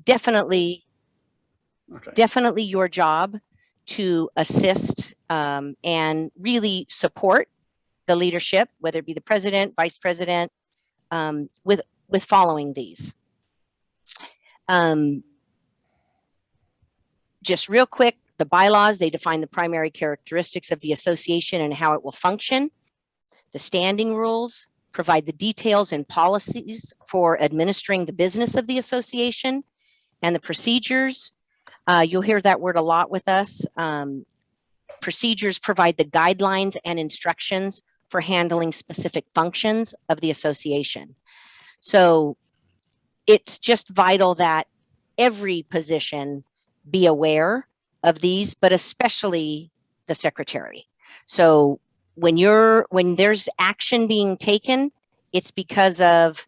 Definitely your job to assist and really support the leadership, whether it be the president, vice president, with following these. Just real quick, the bylaws, they define the primary characteristics of the association and how it will function. The standing rules provide the details and policies for administering the business of the association, and the procedures. You'll hear that word a lot with us. Procedures provide the guidelines and instructions for handling specific functions of the association. So it's just vital that every position be aware of these, but especially the secretary. So when there's action being taken, it's because of,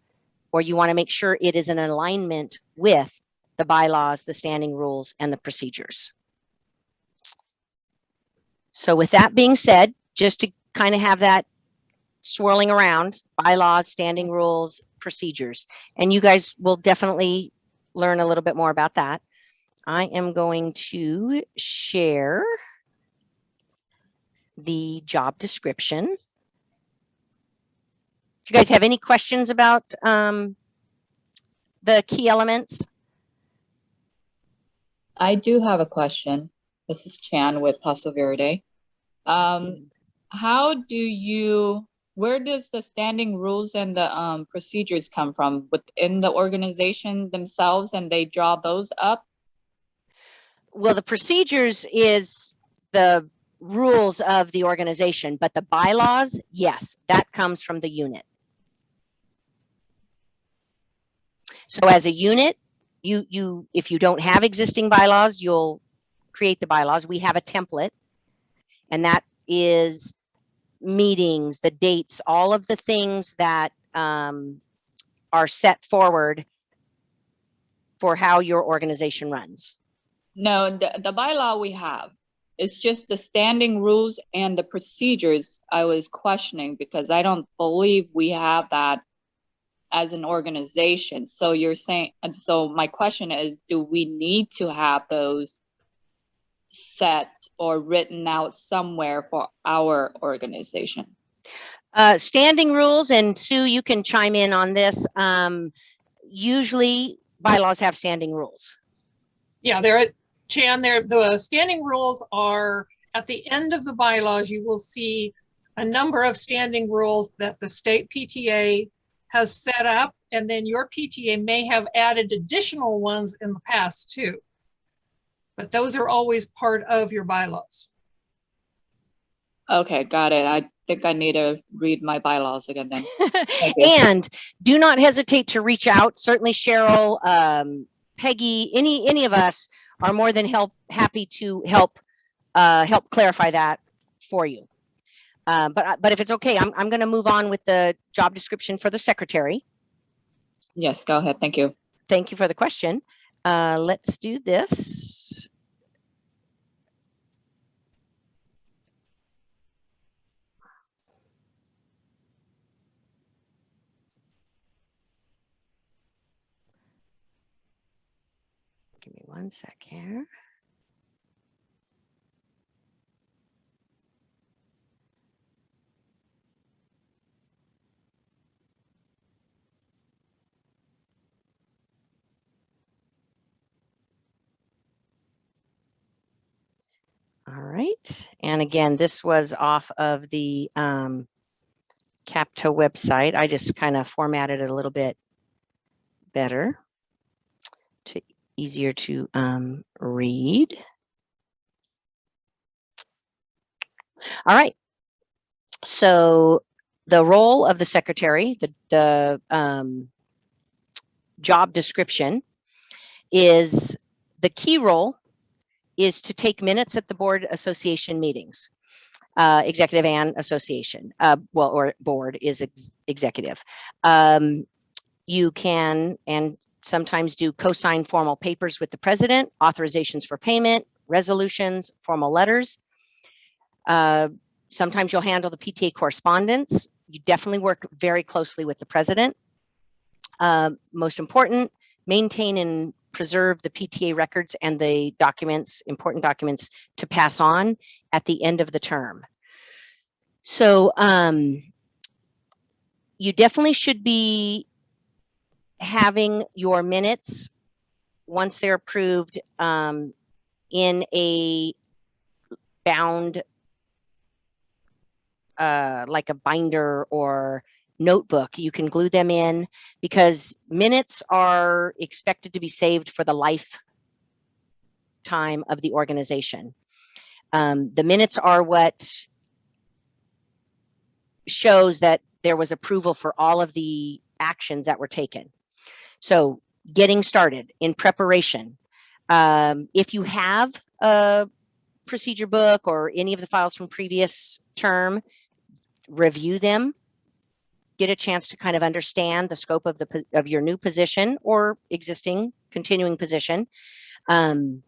or you want to make sure it is in alignment with the bylaws, the standing rules, and the procedures. So with that being said, just to kind of have that swirling around, bylaws, standing rules, procedures, and you guys will definitely learn a little bit more about that. I am going to share the job description. Do you guys have any questions about the key elements? I do have a question. This is Chan with Paso Verde. Where does the standing rules and the procedures come from? Within the organization themselves, and they draw those up? Well, the procedures is the rules of the organization, but the bylaws, yes, that comes from the unit. So as a unit, if you don't have existing bylaws, you'll create the bylaws. We have a template, and that is meetings, the dates, all of the things that are set forward for how your organization runs. No, the bylaw we have. It's just the standing rules and the procedures I was questioning, because I don't believe we have that as an organization. So you're saying, and so my question is, do we need to have those set or written out somewhere for our organization? Standing rules, and Sue, you can chime in on this. Usually bylaws have standing rules. Yeah, Chan, the standing rules are at the end of the bylaws. You will see a number of standing rules that the state PTA has set up, and then your PTA may have added additional ones in the past too. But those are always part of your bylaws. Okay, got it. I think I need to read my bylaws again then. And do not hesitate to reach out. Certainly Cheryl, Peggy, any of us are more than happy to help clarify that for you. But if it's okay, I'm going to move on with the job description for the secretary. Yes, go ahead. Thank you. Thank you for the question. Let's do this. Give me one sec here. All right. And again, this was off of the CAPTA website. I just kind of formatted it a little bit better, easier to read. All right. So the role of the secretary, the job description is, the key role is to take minutes at the board association meetings, executive and association, or board is executive. You can and sometimes do co-sign formal papers with the president, authorizations for payment, resolutions, formal letters. Sometimes you'll handle the PTA correspondence. You definitely work very closely with the president. Most important, maintain and preserve the PTA records and the documents, important documents, to pass on at the end of the term. So you definitely should be having your minutes, once they're approved, in a bound, like a binder or notebook. You can glue them in, because minutes are expected to be saved for the lifetime of the organization. The minutes are what shows that there was approval for all of the actions that were taken. So getting started in preparation. If you have a procedure book or any of the files from previous term, review them, get a chance to kind of understand the scope of your new position or existing continuing position. The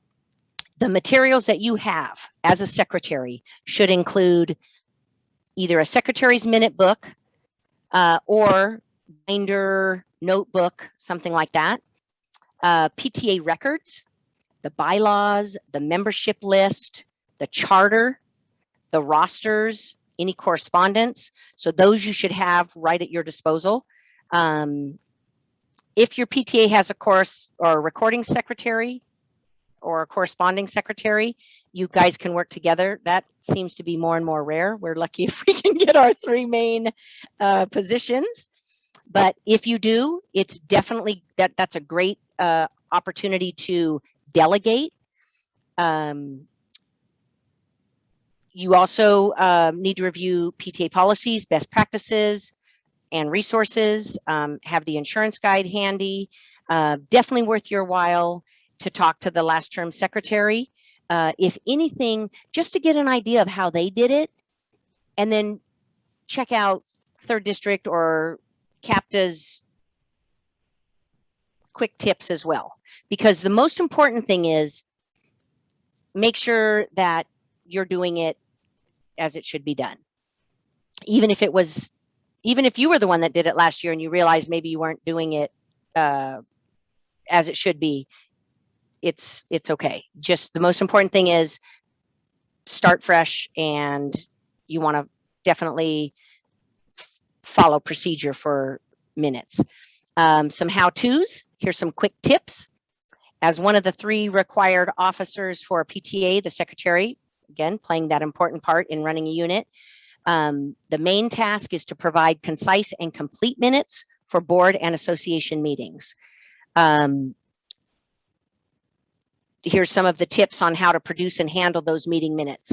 materials that you have as a secretary should include either a secretary's minute book or binder, notebook, something like that. PTA records, the bylaws, the membership list, the charter, the rosters, any correspondence. So those you should have right at your disposal. If your PTA has a course or a recording secretary or a corresponding secretary, you guys can work together. That seems to be more and more rare. We're lucky if we can get our three main positions. But if you do, it's definitely that's a great opportunity to delegate. You also need to review PTA policies, best practices, and resources. Have the insurance guide handy. Definitely worth your while to talk to the last term secretary. If anything, just to get an idea of how they did it, and then check out 3rd District or CAPTA's quick tips as well. Because the most important thing is make sure that you're doing it as it should be done. Even if you were the one that did it last year and you realized maybe you weren't doing it as it should be, it's okay. Just the most important thing is start fresh, and you want to definitely follow procedure for minutes. Some how-tos. Here's some quick tips. As one of the 3 required officers for a PTA, the secretary, again, playing that important part in running a unit. The main task is to provide concise and complete minutes for board and association meetings. Here's some of the tips on how to produce and handle those meeting minutes.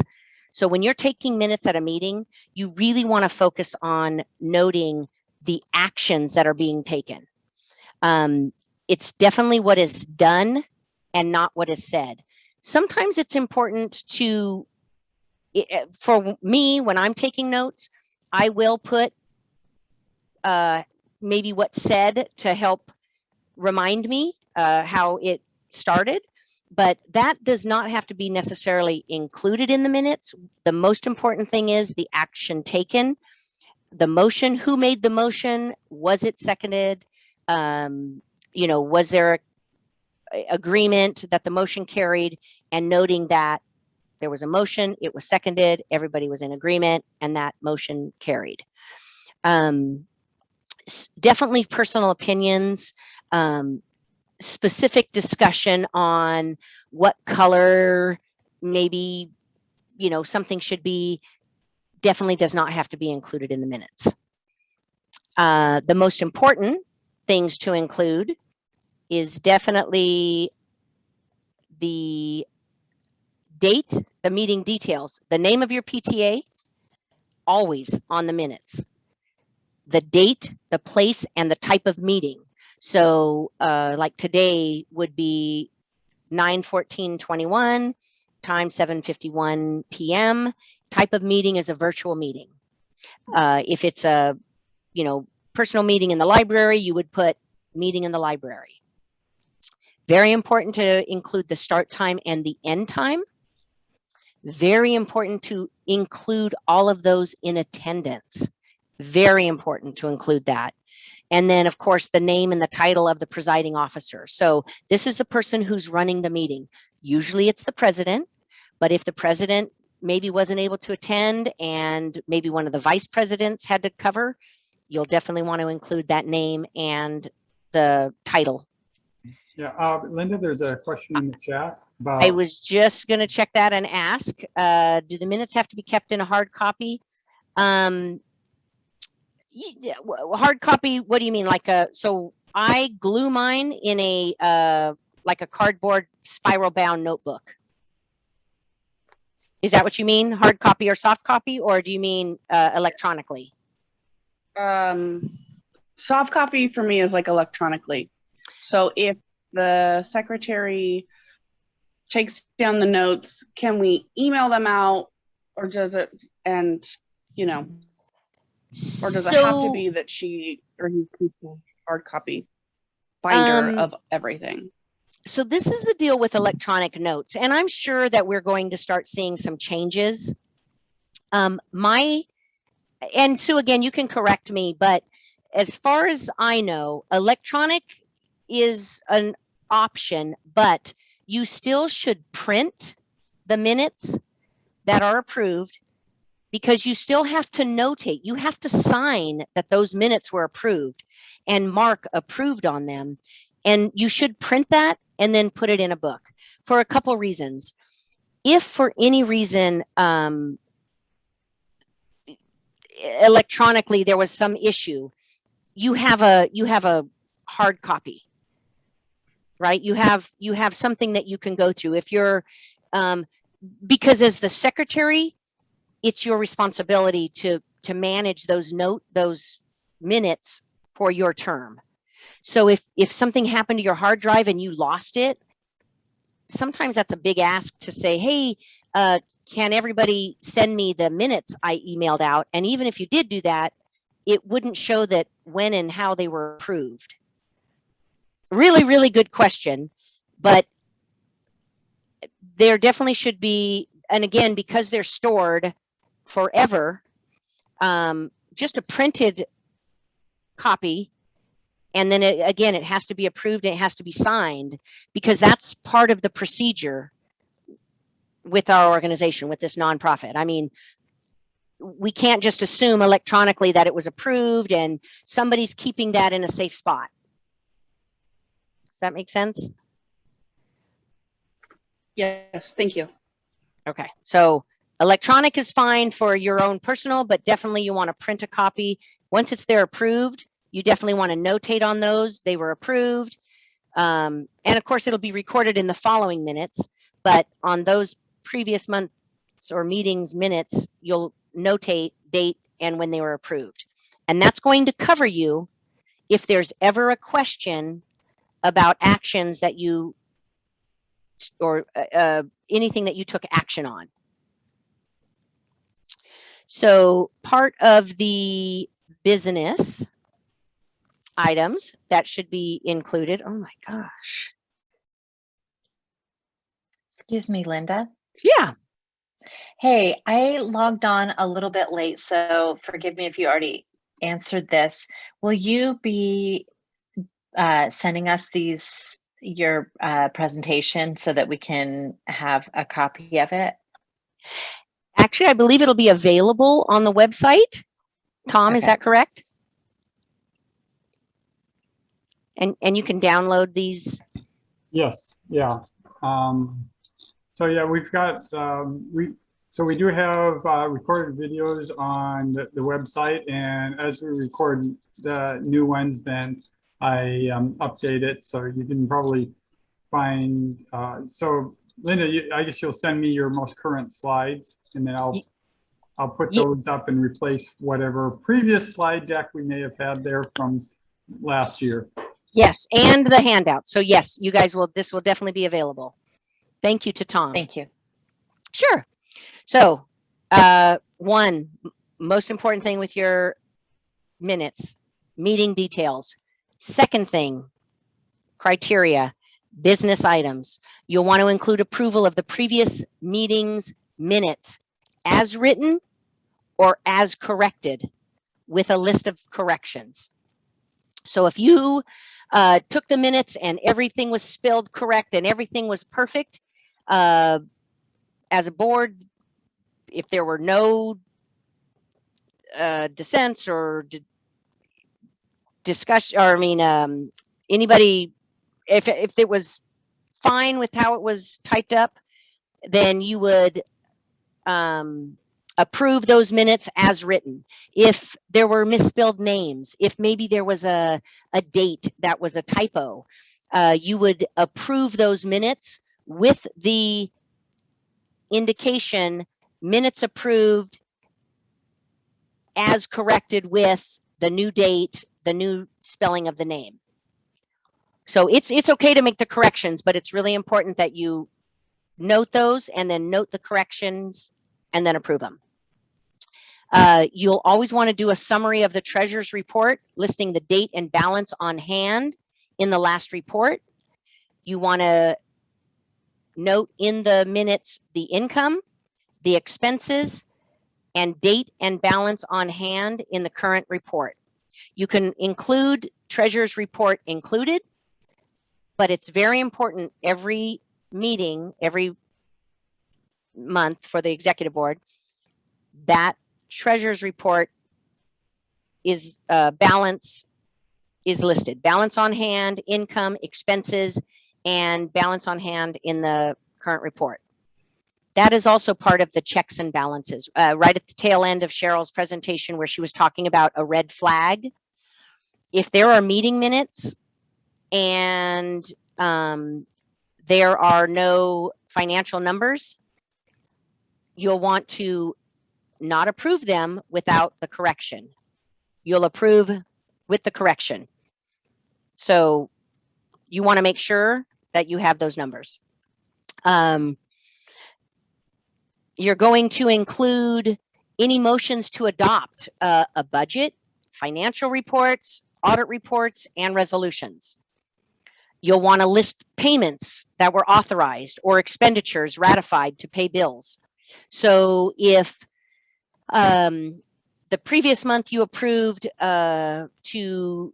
So when you're taking minutes at a meeting, you really want to focus on noting the actions that are being taken. It's definitely what is done and not what is said. Sometimes it's important to, for me, when I'm taking notes, I will put maybe what's said to help remind me how it started. But that does not have to be necessarily included in the minutes. The most important thing is the action taken, the motion, who made the motion, was it seconded? Was there a agreement that the motion carried, and noting that there was a motion, it was seconded, everybody was in agreement, and that motion carried. Definitely personal opinions, specific discussion on what color maybe something should be, definitely does not have to be included in the minutes. The most important things to include is definitely the date, the meeting details, the name of your PTA, always on the minutes, the date, the place, and the type of meeting. So like today would be 9/14/21, time 7:51 p.m. Type of meeting is a virtual meeting. If it's a personal meeting in the library, you would put meeting in the library. Very important to include the start time and the end time. Very important to include all of those in attendance. Very important to include that. And then, of course, the name and the title of the presiding officer. So this is the person who's running the meeting. Usually it's the president, but if the president maybe wasn't able to attend and maybe one of the vice presidents had to cover, you'll definitely want to include that name and the title. Yeah, Linda, there's a question in the chat about. I was just going to check that and ask, do the minutes have to be kept in a hard copy? Hard copy, what do you mean? Like so I glue mine in a, like a cardboard spiral bound notebook. Is that what you mean? Hard copy or soft copy, or do you mean electronically? Soft copy for me is like electronically. So if the secretary takes down the notes, can we email them out, or does it, and you know, or does it have to be that she or he keeps a hard copy binder of everything? So this is the deal with electronic notes, and I'm sure that we're going to start seeing some changes. And Sue, again, you can correct me, but as far as I know, electronic is an option, but you still should print the minutes that are approved, because you still have to notate, you have to sign that those minutes were approved and mark approved on them. And you should print that and then put it in a book for a couple reasons. If for any reason, electronically there was some issue, you have a hard copy, right? You have something that you can go through. If you're, because as the secretary, it's your responsibility to manage those minutes for your term. So if something happened to your hard drive and you lost it, sometimes that's a big ask to say, hey, can everybody send me the minutes I emailed out? And even if you did do that, it wouldn't show that when and how they were approved. Really, really good question, but there definitely should be, and again, because they're stored forever, just a printed copy, and then again, it has to be approved and it has to be signed, because that's part of the procedure with our organization, with this nonprofit. I mean, we can't just assume electronically that it was approved and somebody's keeping that in a safe spot. Does that make sense? Yes, thank you. Okay, so electronic is fine for your own personal, but definitely you want to print a copy. Once it's there approved, you definitely want to notate on those, they were approved. And of course, it'll be recorded in the following minutes, but on those previous months or meetings minutes, you'll notate date and when they were approved. And that's going to cover you if there's ever a question about actions that you, or anything that you took action on. So part of the business items that should be included. Oh my gosh. Excuse me, Linda. Yeah. Hey, I logged on a little bit late, so forgive me if you already answered this. Will you be sending us your presentation so that we can have a copy of it? Actually, I believe it'll be available on the website. Tom, is Okay. that correct? And you can download these. Yes, yeah. So yeah, we've got, we do have recorded videos on the website, and as we record the new ones, then I update it, so you can probably find, so Linda, I guess you'll send me your most current slides, and then I'll put those up and replace whatever previous slide deck we may have had there from last year. Yes, and the handout. So yes, you guys will, this will definitely be available. Thank you to Tom. Thank you. Sure. So one, most important thing with your minutes, meeting details. Second thing, criteria, business items. You'll want to include approval of the previous meeting's minutes as written or as corrected with a list of corrections. So if you took the minutes and everything was spelled correct and everything was perfect, as a board, if there were no dissents or discussion, or anybody, if it was fine with how it was typed up, then you would approve those minutes as written. If there were misspelled names, if maybe there was a date that was a typo, you would approve those minutes with the indication minutes approved as corrected with the new date, the new spelling of the name. So it's okay to make the corrections, but it's really important that you note those and then note the corrections and then approve them. You'll always want to do a summary of the treasurer's report, listing the date and balance on hand in the last report. You want to note in the minutes the income, the expenses, and date and balance on hand in the current report. You can include treasurer's report included, but it's very important every meeting, every month for the executive board, that treasurer's report is balance is listed. Balance on hand, income, expenses, and balance on hand in the current report. That is also part of the checks and balances. Right at the tail end of Cheryl's presentation where she was talking about a red flag, if there are meeting minutes and there are no financial numbers, you'll want to not approve them without the correction. You'll approve with the correction. So you want to make sure that you have those numbers. You're going to include any motions to adopt a budget, financial reports, audit reports, and resolutions. You'll want to list payments that were authorized or expenditures ratified to pay bills. So if the previous month you approved to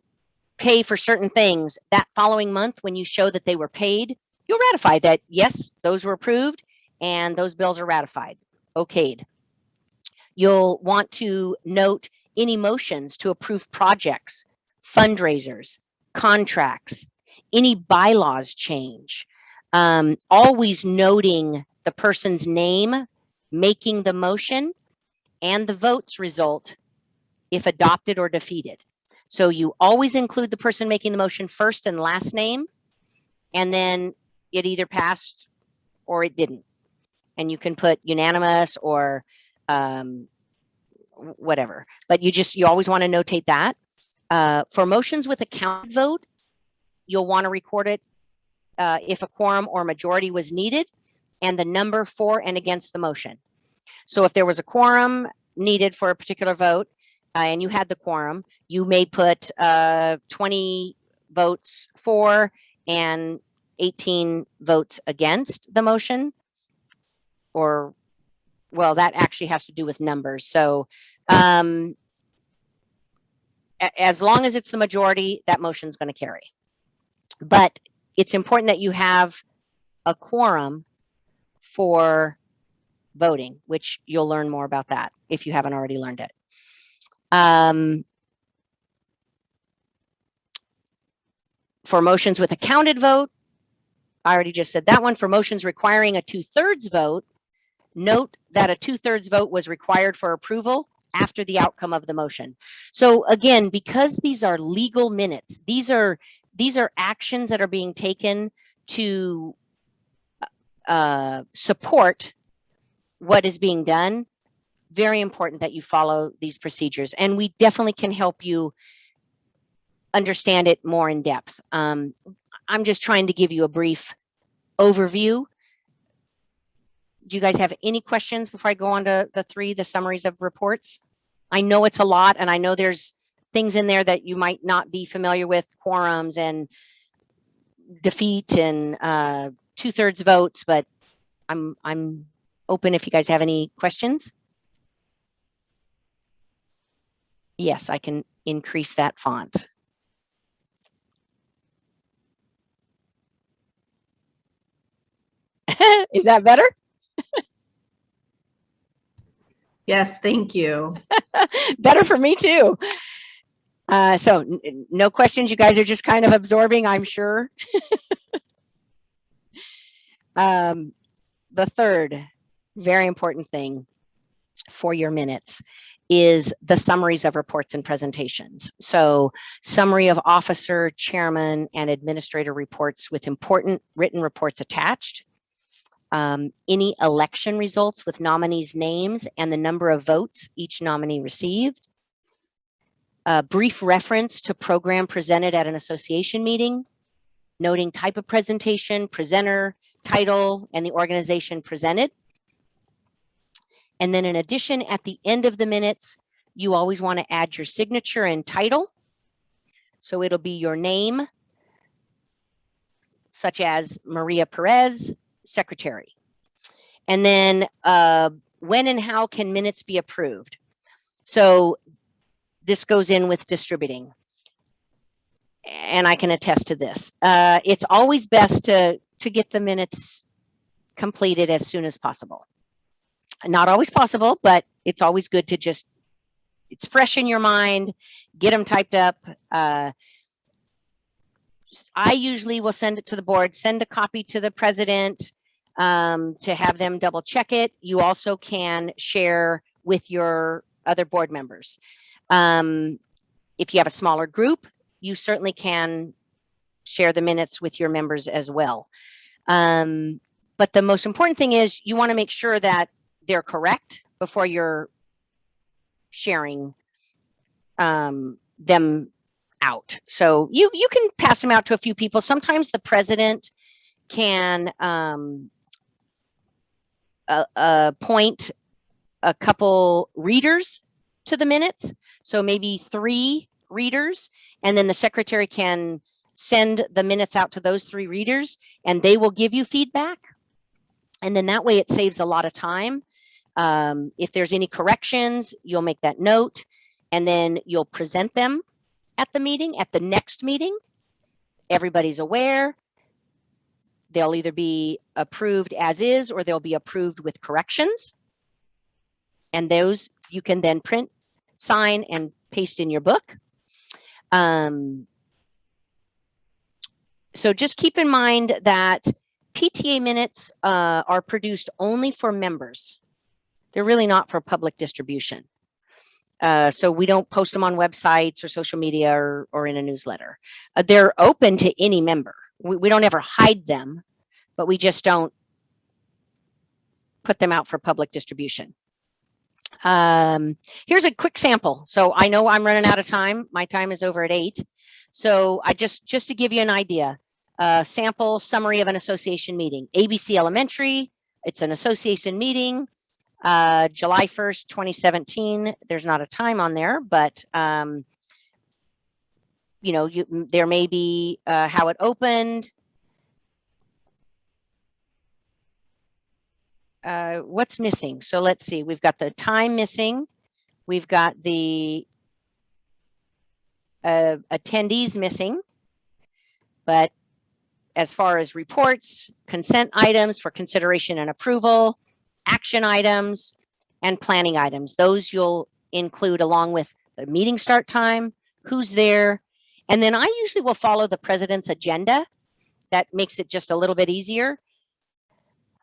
pay for certain things, that following month when you show that they were paid, you'll ratify that, yes, those were approved and those bills are ratified, okayed. You'll want to note any motions to approve projects, fundraisers, contracts, any bylaws change. Always noting the person's name, making the motion, and the votes result if adopted or defeated. So you always include the person making the motion first and last name, and then it either passed or it didn't. And you can put unanimous or whatever, but you always want to notate that. For motions with a counted vote, you'll want to record it if a quorum or majority was needed and the number for and against the motion. So if there was a quorum needed for a particular vote and you had the quorum, you may put 20 votes for and 18 votes against the motion, or, well, that actually has to do with numbers. So as long as it's the majority, that motion is going to carry. But it's important that you have a quorum for voting, which you'll learn more about that if you haven't already learned it. For motions with a counted vote, I already just said that one. For motions requiring a 2/3 vote, note that a 2/3 vote was required for approval after the outcome of the motion. So again, because these are legal minutes, these are actions that are being taken to support what is being done. Very important that you follow these procedures, and we definitely can help you understand it more in depth. I'm just trying to give you a brief overview. Do you guys have any questions before I go on to the summaries of reports? I know it's a lot, and I know there's things in there that you might not be familiar with, quorums and defeat and 2/3 votes, but I'm open if you guys have any questions. Yes, I can increase that font. Is that better? Yes, thank you. Better for me too. So no questions. You guys are just kind of absorbing, I'm sure. The third very important thing for your minutes is the summaries of reports and presentations. So summary of officer, chairman, and administrator reports with important written reports attached. Any election results with nominees' names and the number of votes each nominee received. A brief reference to program presented at an association meeting, noting type of presentation, presenter, title, and the organization presented. And then in addition, at the end of the minutes, you always want to add your signature and title. So it'll be your name, such as Maria Perez, secretary. And then when and how can minutes be approved? So this goes in with distributing. And I can attest to this. It's always best to get the minutes completed as soon as possible. Not always possible, but it's always good to just, it's fresh in your mind, get them typed up. I usually will send it to the board, send a copy to the president to have them double check it. You also can share with your other board members. If you have a smaller group, you certainly can share the minutes with your members as well. But the most important thing is you want to make sure that they're correct before you're sharing them out. So you can pass them out to a few people. Sometimes the president can appoint a couple readers to the minutes. So maybe 3 readers, and then the secretary can send the minutes out to those 3 readers and they will give you feedback. And then that way it saves a lot of time. If there's any corrections, you'll make that note and then you'll present them at the meeting, at the next meeting. Everybody's aware. They'll either be approved as is or they'll be approved with corrections. And those you can then print, sign, and paste in your book. So just keep in mind that PTA minutes are produced only for members. They're really not for public distribution. So we don't post them on websites or social media or in a newsletter. They're open to any member. We don't ever hide them, but we just don't put them out for public distribution. Here's a quick sample. So I know I'm running out of time. My time is over at 8. So I just to give you an idea, sample summary of an association meeting. ABC Elementary, it's an association meeting, July 1st, 2017. There's not a time on there, but you know, there may be how it opened. What's missing? So let's see, we've got the time missing. We've got the attendees missing, but as far as reports, consent items for consideration and approval, action items, and planning items, those you'll include along with the meeting start time, who's there, and then I usually will follow the president's agenda. That makes it just a little bit easier.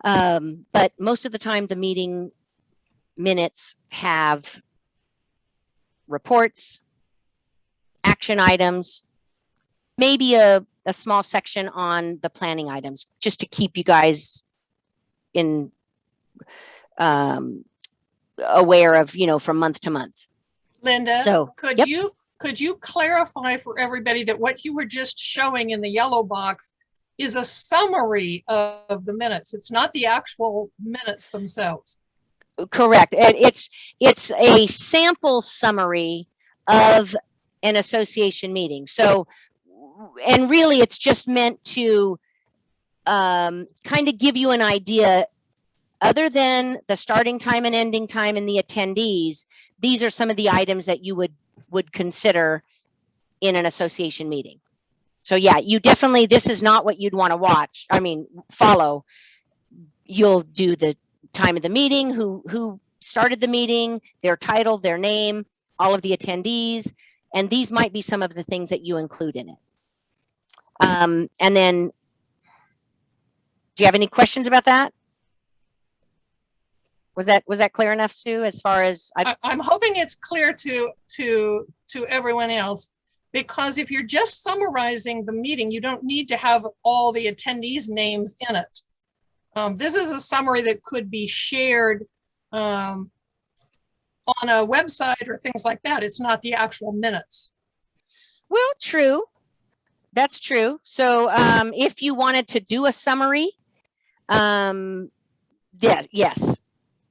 But most of the time, the meeting minutes have reports, action items, maybe a small section on the planning items, just to keep you guys in aware of, you know, from month to month. Linda, So, could yep. you clarify for everybody that what you were just showing in the yellow box is a summary of the minutes? It's not the actual minutes themselves. Correct. And it's a sample summary of an association meeting. So, and really it's just meant to kind of give you an idea, other than the starting time and ending time and the attendees, these are some of the items that you would consider in an association meeting. So yeah, you definitely, this is not what you'd want to watch, follow, you'll do the time of the meeting, who started the meeting, their title, their name, all of the attendees, and these might be some of the things that you include in it. And then, do you have any questions about that? Was that clear enough, Sue, as far as I'm hoping it's clear to everyone else, because if you're just summarizing the meeting, you don't need to have all the attendees' names in it. This is a summary that could be shared on a website or things like that. It's not the actual minutes. Well, true. That's true. So if you wanted to do a summary, yes.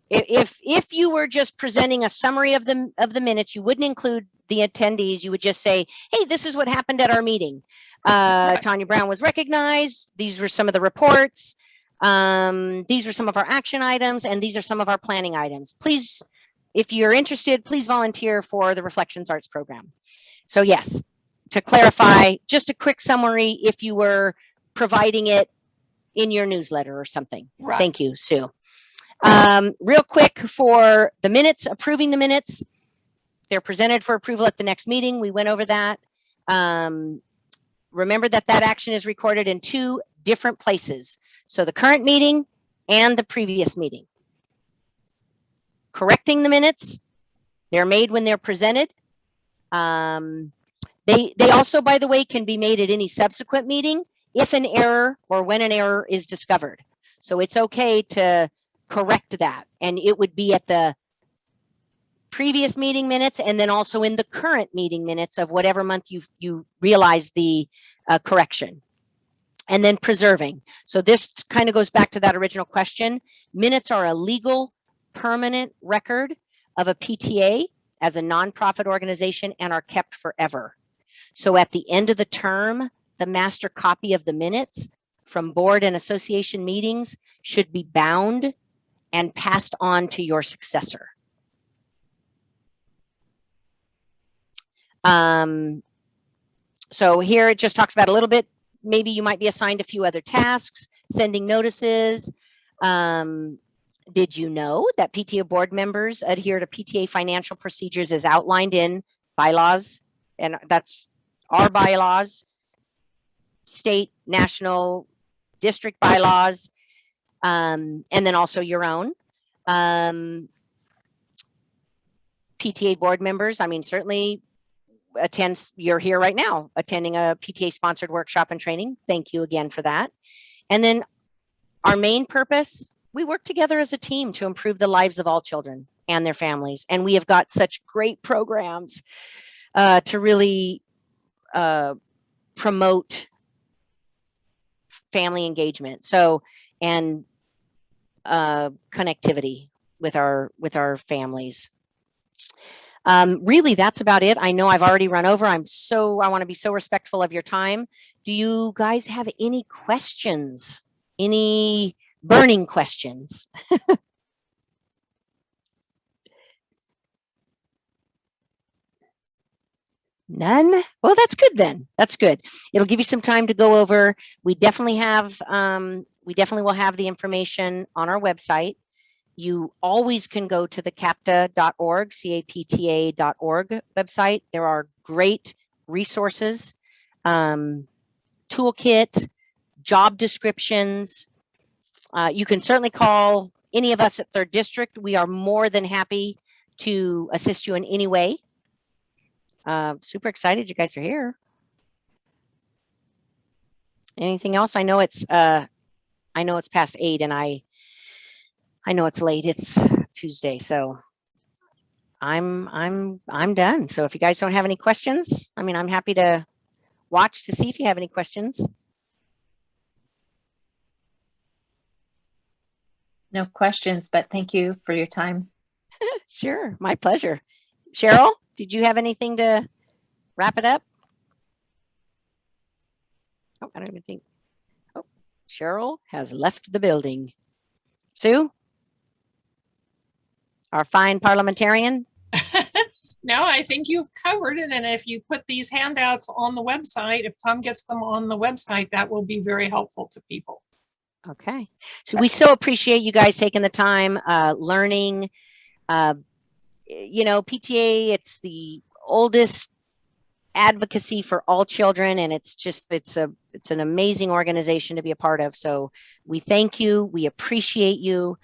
If you were just presenting a summary of the minutes, you wouldn't include the attendees. You would just say, hey, this is what happened at our meeting. Right. Tanya Brown was recognized. These were some of the reports. These were some of our action items, and these are some of our planning items. Please, if you're interested, please volunteer for the Reflections Arts program. So yes, to clarify, just a quick summary if you were providing it in your newsletter or something. Right. Thank you, Sue. Real quick for the minutes, approving the minutes. They're presented for approval at the next meeting. We went over that. Remember that action is recorded in 2 different places. So the current meeting and the previous meeting. Correcting the minutes, they're made when they're presented. They also, by the way, can be made at any subsequent meeting if an error or when an error is discovered. So it's okay to correct that, and it would be at the previous meeting minutes and then also in the current meeting minutes of whatever month you realize the correction. And then preserving. So this kind of goes back to that original question. Minutes are a legal permanent record of a PTA as a nonprofit organization and are kept forever. So at the end of the term, the master copy of the minutes from board and association meetings should be bound and passed on to your successor. So here it just talks about a little bit, maybe you might be assigned a few other tasks, sending notices. Did you know that PTA board members adhere to PTA financial procedures as outlined in bylaws? And that's our bylaws, state, national, district bylaws, and then also your own. PTA board members, I mean, certainly you're here right now attending a PTA sponsored workshop and training. Thank you again for that. And then our main purpose, we work together as a team to improve the lives of all children and their families. And we have got such great programs to really promote family engagement. So, and connectivity with our families. Really, that's about it. I know I've already run over. I want to be so respectful of your time. Do you guys have any questions? Any burning questions? None? Well, that's good then. That's good. It'll give you some time to go over. We definitely will have the information on our website. You always can go to the capta.org, capta.org website. There are great resources, toolkit, job descriptions. You can certainly call any of us at 3rd District. We are more than happy to assist you in any way. Super excited you guys are here. Anything else? I know it's past 8 and I know it's late. It's Tuesday, so I'm done. So if you guys don't have any questions, I mean, I'm happy to watch to see if you have any questions. No questions, but thank you for your time. Sure, my pleasure. Cheryl, did you have anything to wrap it up? Oh, I don't even think. Oh, Cheryl has left the building. Sue? Our fine parliamentarian? No, I think you've covered it. And if you put these handouts on the website, if Tom gets them on the website, that will be very helpful to people. Okay. So we so appreciate you guys taking the time, learning. You know, PTA, it's the oldest advocacy for all children, and it's an amazing organization to be a part of. So we thank you. We appreciate you.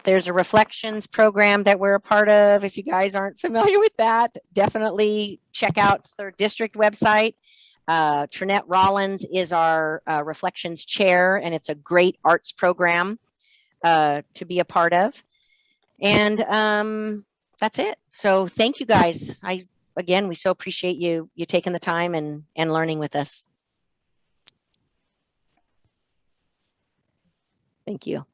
There's a reflections program that we're a part of. If you guys aren't familiar with that, definitely check out Third District website. Trinette Rollins is our reflections chair, and it's a great arts program to be a part of. And that's it. So thank you guys. Again, we so appreciate you taking the time and learning with us. Thank you.